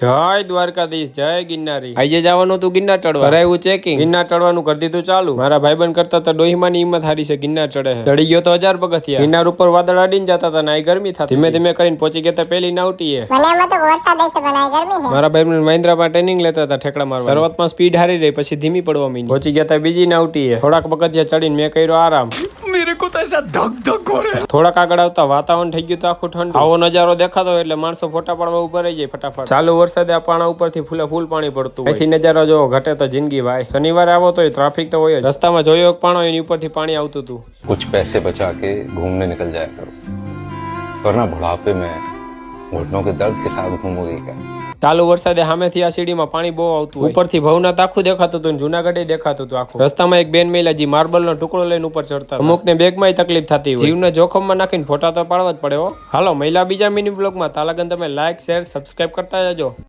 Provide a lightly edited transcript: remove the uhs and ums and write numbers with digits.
જય દ્વારકાધીશ, જય ગિરનારી. આજે જવાનું તું ગિરનાર ચડવા, કરાયું ચેકિંગ, ગિરનાર ચડવાનું કરી દીધું ચાલુ. મારા ભાઈબંધ કરતા તો ડોહીમાની હિંમત હારી છે, ગિરનાર ચડે છે. ચડી ગયો તો 1000 પગથિયા. ગિરનાર ઉપર વાદળ અડીને જતા હતા, નાઈ ગરમી થતી. ધીમે ધીમે કરીને પહોંચી ગયા પેલી નાવટીએ. મારા ભાઈબંધ મહેન્દ્રમાં ટ્રેનિંગ લેતા હતા ઠેકડા મારવા. શરૂઆતમાં સ્પીડ હારી રહી, પછી ધીમી પડવા માંડી. પહોંચી ગયા બીજી નાવટીએ. થોડાક પગથિયા ચડીને મેં કર્યો આરામ. મેરે કો તો એસા ધક ધક હો રહા. થોડાક આગળ આવતા વાતાવરણ થઈ ગયું તો આખું ઠંડુ. આવો નજારો દેખાતો એટલે માણસો ફોટા પાડવા ઉભા રહી જાય ફટાફટ. ચાલુ વરસાદે આ પાણા ઉપરથી ફૂલ પાણી પડતું. અહીંથી નજારો જો ઘટે તો જિંદગી ભાઈ. શનિવારે આવો તો ટ્રાફિક તો હોય જ. રસ્તામાં જોયો પાણો એની ઉપરથી પાણી આવતું હતું. कुछ पैसे बचा के घूमने निकल जाया करो, वरना बुढ़ापे में घुटनों के दर्द के साथ घूमोगे क्या? ચાલુ વરસાદે સામેથી આ સીડીમાં પાણી બહુ આવતું હોય. ઉપરથી ભવનાથ આખું દેખાતું હતું, જુનાગઢ દેખાતું હતું આખું. રસ્તામાં એક બેન મહિલાજી માર્બલનો ટુકડો લઈને ઉપર ચડતા. અમુકને બેગમાં તકલીફ થતી હોય. જીવને જોખમમાં નાખીને ફોટા તો પાડવા જ પડે હો. હાલો મહિલા બીજા મિની બ્લોગમાં. તાલાગન તમે લાઈક, શેર, સબસ્ક્રાઇબ કરતા જજો.